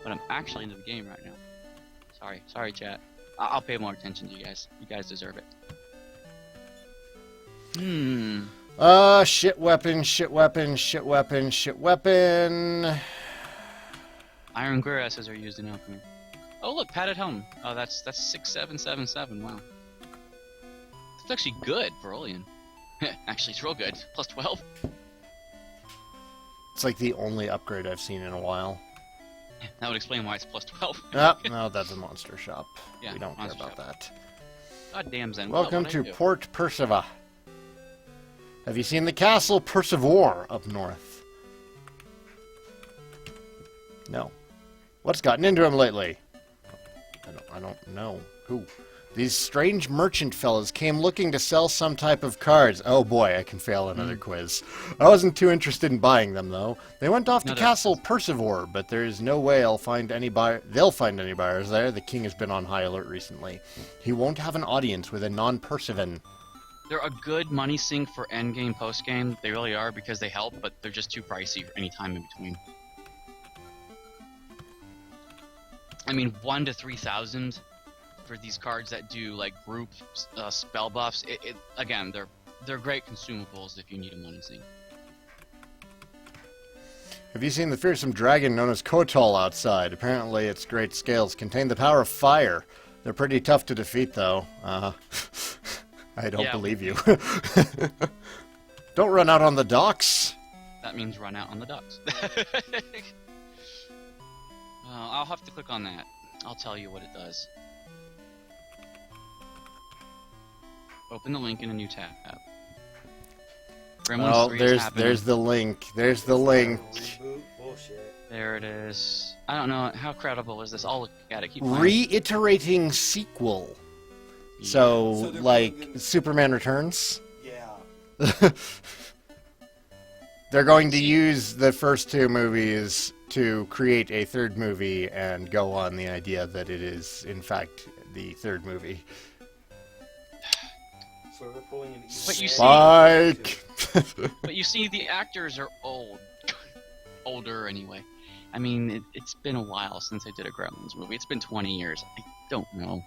but I'm actually into the game right now. Sorry, chat. I'll pay more attention to you guys. You guys deserve it. Shit weapon, shit weapon, shit weapon, shit weapon. Iron cuirasses are used in alchemy. Oh look, padded helm. Oh, that's 6777. Wow. That's actually good for Olean. Actually, it's real good. Plus 12. It's like the only upgrade I've seen in a while. That would explain why it's plus 12. No, that's a monster shop. Yeah, we don't care monster about shop. that. God damn, Zen. Welcome to Port Perciva. Have you seen the castle Persivore up north? No. What's gotten into him lately? I don't know. Who? These strange merchant fellas came looking to sell some type of cards. Oh boy, I can fail another quiz. I wasn't too interested in buying them, though. They went off to Castle Persivore, but there's no way they'll find any buyers there. The king has been on high alert recently. He won't have an audience with a non-Persivan. They're a good money sink for endgame, postgame. They really are because they help, but they're just too pricey for any time in between. I mean, 1,000 to 3,000 for these cards that do like group spell buffs. Again, they're great consumables if you need a money sink. Have you seen the fearsome dragon known as Kotal outside? Apparently, its great scales contain the power of fire. They're pretty tough to defeat, though. I don't believe you. Don't run out on the docks. That means run out on the docks. I'll have to click on that. I'll tell you what it does. Open the link in a new tab. Oh, there's the link. There's the link. There it is. I don't know, how credible is this? I'll look at it. Keep playing. Reiterating sequel. Yeah. So like Superman Returns? Yeah. They're going to use the first two movies to create a third movie and go on the idea that it is, in fact, the third movie. So we're pulling an Spike! But you see, the actors are old. Older, anyway. I mean, it's been a while since I did a Gremlins movie. It's been 20 years. I don't know.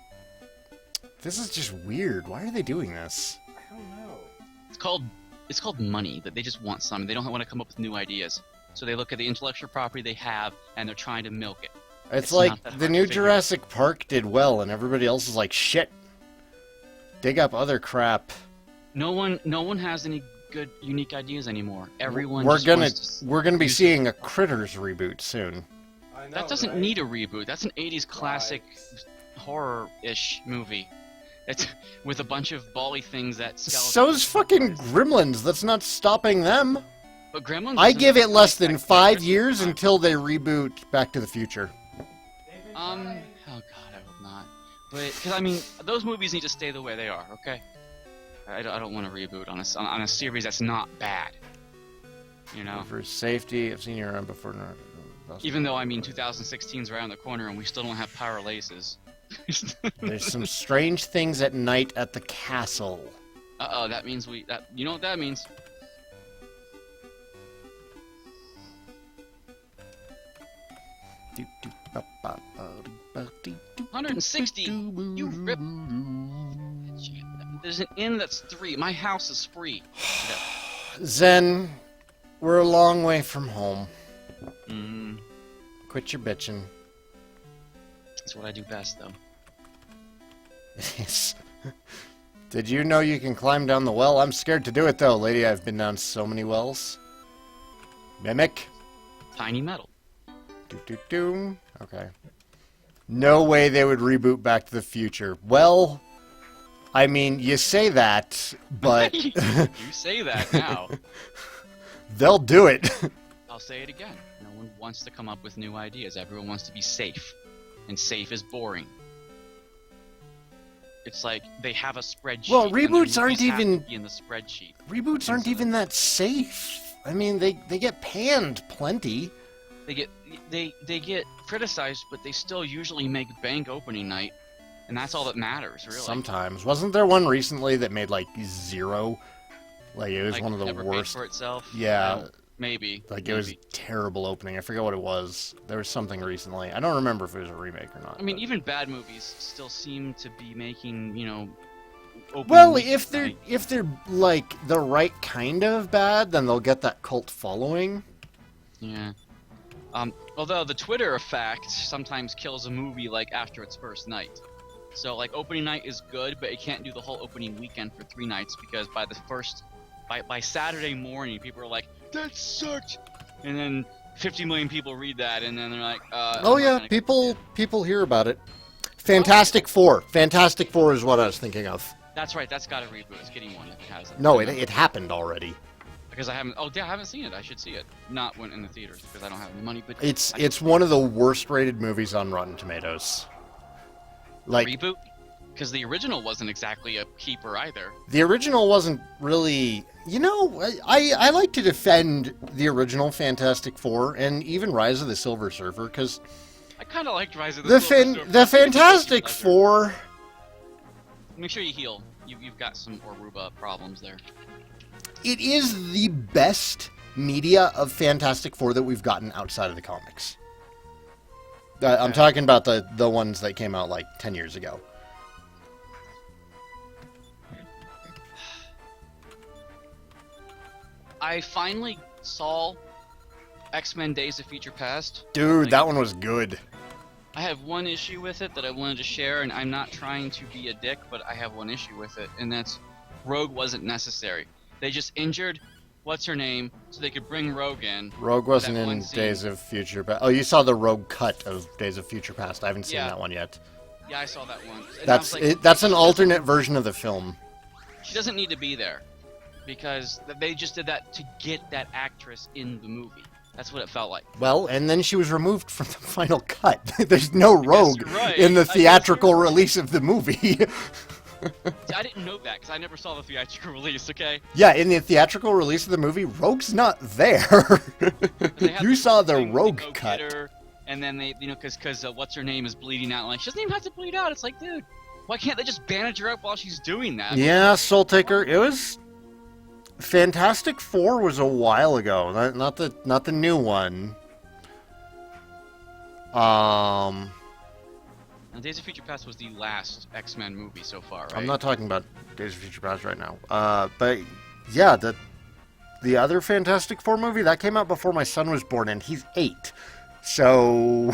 This is just weird. Why are they doing this? I don't know. It's called money. That they just want something. They don't want to come up with new ideas. So they look at the intellectual property they have, and they're trying to milk it. It's like the new Jurassic Park did well, and everybody else is like, shit. Dig up other crap. No one has any good, unique ideas anymore. Everyone. We're gonna be seeing a Critters reboot soon. I know, that doesn't need a reboot. That's an 80s classic horror-ish movie. It's with a bunch of bally things that. So's fucking Gremlins. That's not stopping them. But Gremlins. I give it less than 5 years until they reboot Back to the Future. Oh god, I hope not. But because I mean, those movies need to stay the way they are. Okay. I don't want to reboot on a series that's not bad. You know. For safety, I've seen you around before. Even though I mean, 2016's around the corner and we still don't have power laces. There's some strange things at night at the castle. Uh-oh, that means you know what that means. $160. You rip. There's an inn that's 3. My house is free. Zen, we're a long way from home. Mm. Quit your bitching. That's what I do best, though. Did you know you can climb down the well? I'm scared to do it, though, lady. I've been down so many wells. Mimic. Tiny metal. Okay. No way they would reboot Back to the Future. Well, I mean, you say that, but... You say that now. They'll do it. I'll say it again. No one wants to come up with new ideas. Everyone wants to be safe. And safe is boring. It's like they have a spreadsheet. Well, reboots aren't even... in the spreadsheet. Reboots aren't even that safe. I mean, they get panned plenty. They get criticized, but they still usually make bank opening night, and that's all that matters, really. Sometimes. Wasn't there one recently that made like 0? Like it was one of the never worst. Paid for itself. Yeah, Maybe. Like, it was a terrible opening. I forget what it was. There was something recently. I don't remember if it was a remake or not. I mean, but- even bad movies still seem to be making, you know, opening Well, weekend if they're like the right kind of bad, then they'll get that cult following. Yeah. Although the Twitter effect sometimes kills a movie like after its first night. So like opening night is good, but it can't do the whole opening weekend for 3 nights because by Saturday morning people are like, that sucked, and then 50 million people read that, and then they're like, Oh yeah, people hear about it. Fantastic Four. Fantastic Four is what I was thinking of. That's right. That's got a reboot. It's getting one if it has it. No, it happened already. Because I haven't. Oh, yeah, I haven't seen it. I should see it. Not when in the theaters because I don't have any money. But It's one of the worst rated movies on Rotten Tomatoes. Like reboot, because the original wasn't exactly a keeper either. the original wasn't really. You know, I like to defend the original Fantastic Four and even Rise of the Silver Surfer because I kind of liked Rise of the Silver Surfer. the Fantastic Pleasure. Four. Make sure you heal. You've got some Oruba problems there. It is the best media of Fantastic Four that we've gotten outside of the comics. I'm talking about the ones that came out like 10 years ago. I finally saw X-Men Days of Future Past. Dude, that one was good. I have one issue with it that I wanted to share, and I'm not trying to be a dick, but I have one issue with it, and that's Rogue wasn't necessary. They just injured what's-her-name so they could bring Rogue in. Rogue wasn't That one in scene. Days of Future Past. Oh, you saw the Rogue cut of Days of Future Past. I haven't seen Yeah. that one yet. Yeah, I saw that one. And I was That's like, that's an alternate version of the film. She doesn't need to be there because they just did that to get that actress in the movie. That's what it felt like. Well, and then she was removed from the final cut. There's no Rogue you're right. in the I guess theatrical you're right. release of the movie. See, I didn't know that because I never saw the theatrical release. Okay. Yeah, in the theatrical release of the movie, Rogue's not there. They had You the saw the thing, they Rogue go cut. get her, and then they, because what's her name is bleeding out. Like she doesn't even have to bleed out. It's like, dude, why can't they just bandage her up while she's doing that? Yeah, Soul Taker. It was Fantastic Four was a while ago. Not the new one. Now, Days of Future Past was the last X-Men movie so far, right? I'm not talking about Days of Future Past right now. But yeah, the other Fantastic Four movie that came out before my son was born, and he's 8. So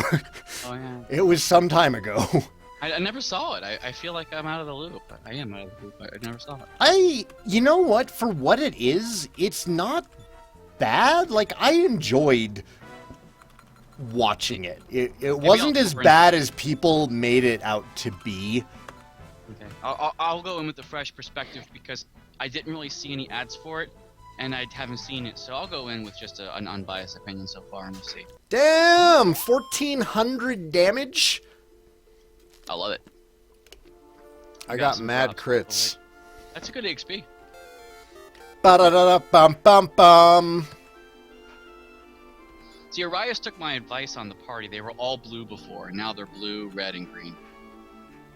Oh yeah. it was some time ago. I never saw it. I feel like I'm out of the loop. I am out of the loop. I never saw it. You know what? For what it is, it's not bad. Like, I enjoyed watching it. It wasn't I'll as bring- bad as people made it out to be. Okay. I'll go in with a fresh perspective because I didn't really see any ads for it, and I haven't seen it, so I'll go in with just an unbiased opinion so far, and we'll see. Damn! 1,400 damage? I love it. I got got some mad props, crits. That's a good XP. Ba-da-da-da-bum-bum-bum. See, Arias took my advice on the party. They were all blue before, and now they're blue, red, and green.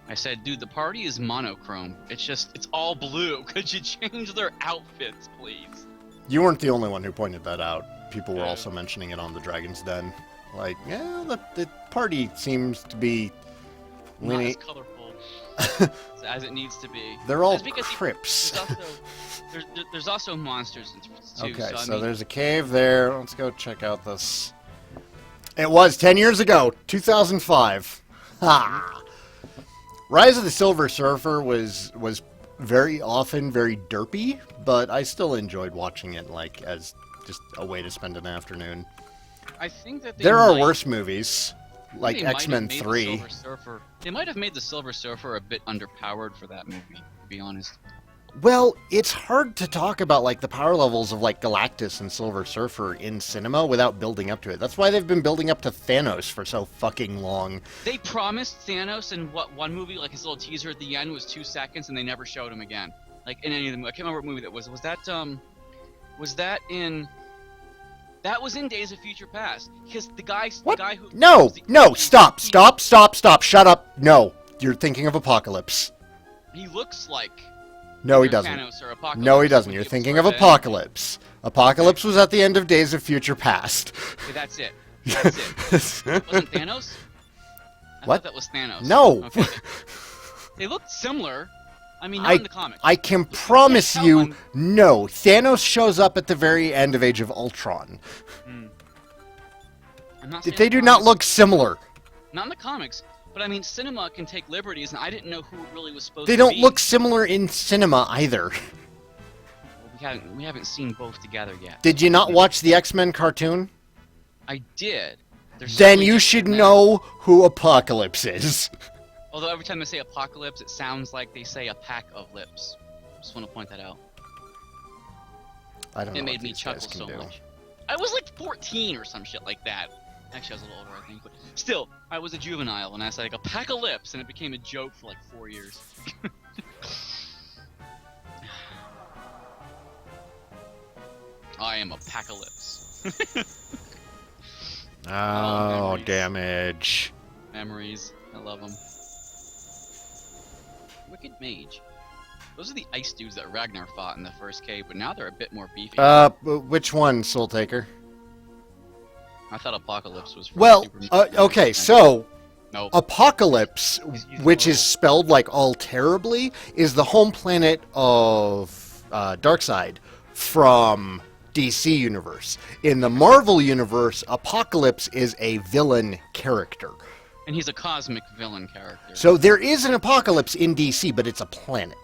I said, dude, the party is monochrome. It's all blue. Could you change their outfits, please? You weren't the only one who pointed that out. People were Yeah. also mentioning it on the Dragon's Den. Like, yeah, the party seems to be Not as leaning... colorful as it needs to be. They're all That's because Crips. there's also monsters too. Okay, so, I so mean, there's a cave there. Let's go check out this. It was 10 years ago, 2005. Ha! Rise of the Silver Surfer was very often very derpy, but I still enjoyed watching it like as just a way to spend an afternoon. I think that There are worse movies, like they might have X-Men made the 3. Silver Surfer. They might have made the Silver Surfer a bit underpowered for that movie, to be honest. Well, it's hard to talk about like the power levels of like Galactus and Silver Surfer in cinema without building up to it. That's why they've been building up to Thanos for so fucking long. They promised Thanos in one movie, like his little teaser at the end was 2 seconds, and they never showed him again. Like in any of them, I can't remember what movie that was. Was that in? That was in Days of Future Past, because the guy who No, the- no, stop, shut up. No, you're thinking of Apocalypse. He looks like No, he either doesn't. Thanos or Apocalypse No, he doesn't. when You're he thinking of absorbed it. Apocalypse. Apocalypse was at the end of Days of Future Past. Okay, that's it. That's it. Wasn't Thanos? I What? thought that was Thanos. No. Okay. They looked similar. I mean, not in the comics. I can promise tell you, I'm- no. Thanos shows up at the very end of Age of Ultron. I'm not saying They the do not comics- look similar. Not in the comics, but I mean, cinema can take liberties, and I didn't know who it really was supposed They to don't be. look similar in cinema either. Well, we haven't seen both together yet. Did you not watch the X-Men cartoon? I did. They're Then certainly you different should than know who Apocalypse is. that. Although every time they say apocalypse, it sounds like they say a pack of lips. Just want to point that out. I don't know. It what made me these chuckle guys can so do. much. I was like 14 or some shit like that. Actually, I was a little older, I think. But still, I was a juvenile when I said like a pack of lips, and it became a joke for like 4 years. I am a pack of lips. Oh, memories. damage. Memories. I love them. Wicked Mage. Those are the ice dudes that Ragnar fought in the first cave, but now they're a bit more beefy. Which one, Soul Taker? I thought Apocalypse was from Well, Superman. okay, so Nope. Apocalypse, He's using which a is spelled like all terribly, is the home planet of Darkseid from DC Universe. In the Marvel Universe, Apocalypse is a villain character. And he's a cosmic villain character. So there is an Apocalypse in DC, but it's a planet.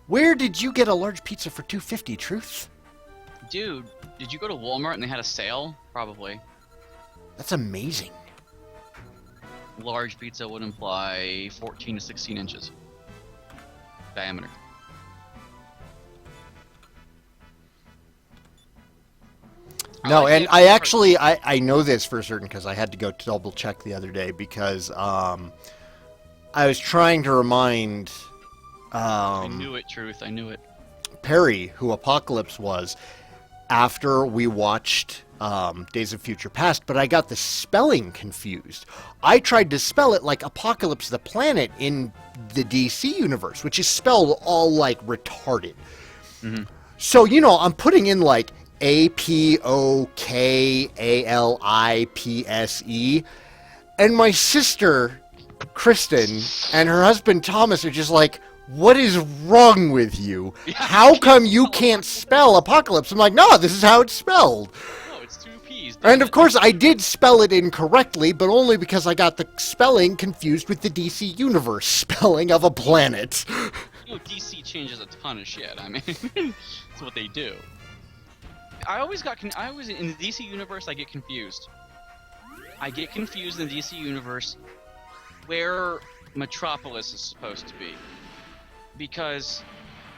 Where did you get a large pizza for $2.50, Truth? Dude, did you go to Walmart and they had a sale? Probably. That's amazing. Large pizza would imply 14 to 16 inches diameter. No, like and the I extra actually, I know this for certain because I had to go double check the other day because I was trying to remind I knew it, Truth. I knew it. Perry who Apocalypse was after we watched Days of Future Past, but I got the spelling confused. I tried to spell it like Apocalypse the planet in the DC universe, which is spelled all like retarded. Mm-hmm. So, you know, I'm putting in like Apokalipse, and my sister, Kristen, and her husband, Thomas, are just like, what is wrong with you? How come you can't spell Apocalypse? I'm like, no, this is how it's spelled. No, it's two P's. And of course, I did spell it incorrectly, but only because I got the spelling confused with the DC Universe spelling of a planet. You know, DC changes a ton of shit. I mean, that's what they do. I always in the DC universe. I get confused. I get confused in the DC universe where Metropolis is supposed to be, because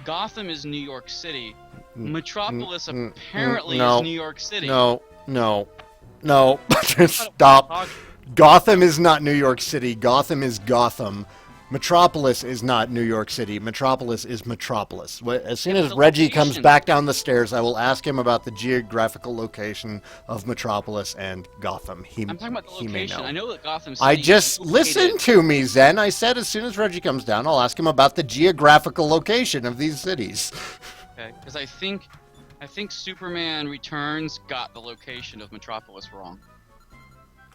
Gotham is New York City. Metropolis apparently no, is New York City. No. Stop. Gotham is not New York City. Gotham is Gotham. Metropolis is not New York City. Metropolis is Metropolis. As soon as the Reggie comes location. back down the stairs, I will ask him about the geographical location of Metropolis and Gotham. I'm talking about the he may location. know. I know that Gotham City. I just is located- listen to me, Zen. I said as soon as Reggie comes down, I'll ask him about the geographical location of these cities. Okay, because I think Superman Returns got the location of Metropolis wrong.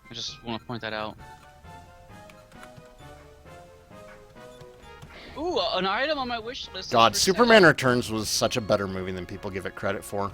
I just want to point that out. Ooh, an item on my wish list. is God, for Superman sale. Returns was such a better movie than people give it credit for.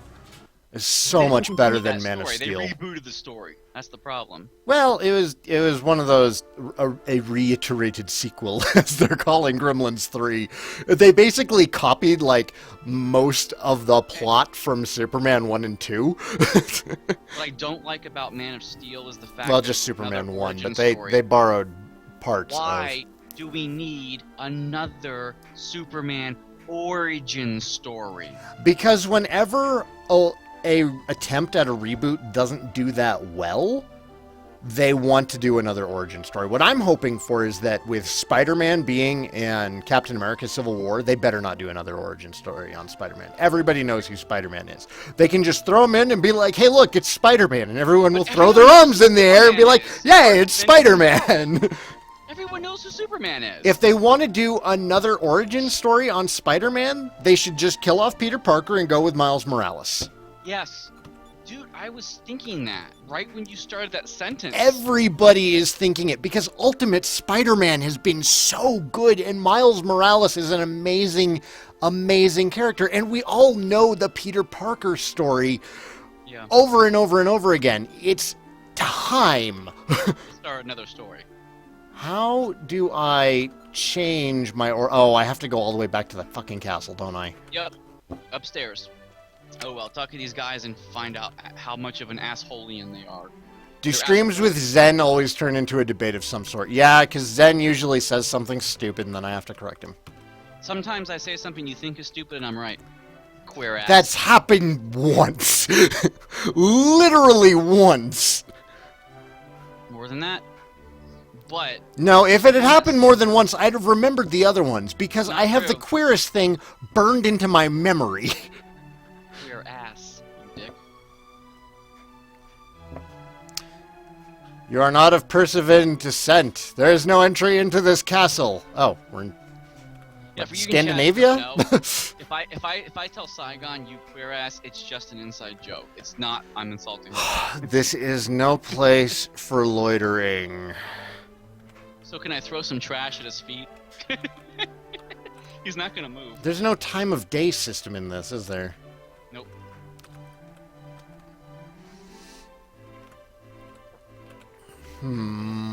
It's so They much better rebooted than that Man of story. Steel. They rebooted the story. That's the problem. Well, it was one of those a reiterated sequel, as they're calling Gremlins 3. They basically copied like most of the plot from Superman 1 and 2. What I don't like about Man of Steel is the fact Well, that just it's another Superman 1, origin but they story. borrowed parts Why do we need another Superman origin story? because whenever a attempt at a reboot doesn't do that well, they want to do another origin story. What I'm hoping for is that with Spider-Man being in Captain America Civil War, they better not do another origin story on Spider-Man. Everybody knows who Spider-Man is. They can just throw him in and be like, hey, look, it's Spider-Man. And everyone will throw their arms in the air and be like, yay, it's Spider-Man. Everyone knows who Superman is. If they want to do another origin story on Spider-Man, they should just kill off Peter Parker and go with Miles Morales. Yes. Dude, I was thinking that right when you started that sentence. Everybody is thinking it because Ultimate Spider-Man has been so good and Miles Morales is an amazing, amazing character. And we all know the Peter Parker story over and over and over again. It's time. Start another story. How do I change my... Oh, I have to go all the way back to the fucking castle, don't I? Yep. Upstairs. Oh well, talk to these guys and find out how much of an assholeian they are. Do streams with Zen always turn into a debate of some sort? Yeah, because Zen usually says something stupid and then I have to correct him. Sometimes I say something you think is stupid and I'm right. Queer ass. That's happened once. Literally once. More than that? But... No, if it had happened more than once, I'd have remembered the other ones because I have the queerest thing burned into my memory. Queer ass, you dick. You are not of Perseverant descent. There is no entry into this castle. Oh, we're in Scandinavia? No. If I tell Saigan you queer ass, it's just an inside joke. It's not I'm insulting her. This is no place for loitering. So can I throw some trash at his feet? He's not gonna move. There's no time of day system in this, is there? Nope. Hmm.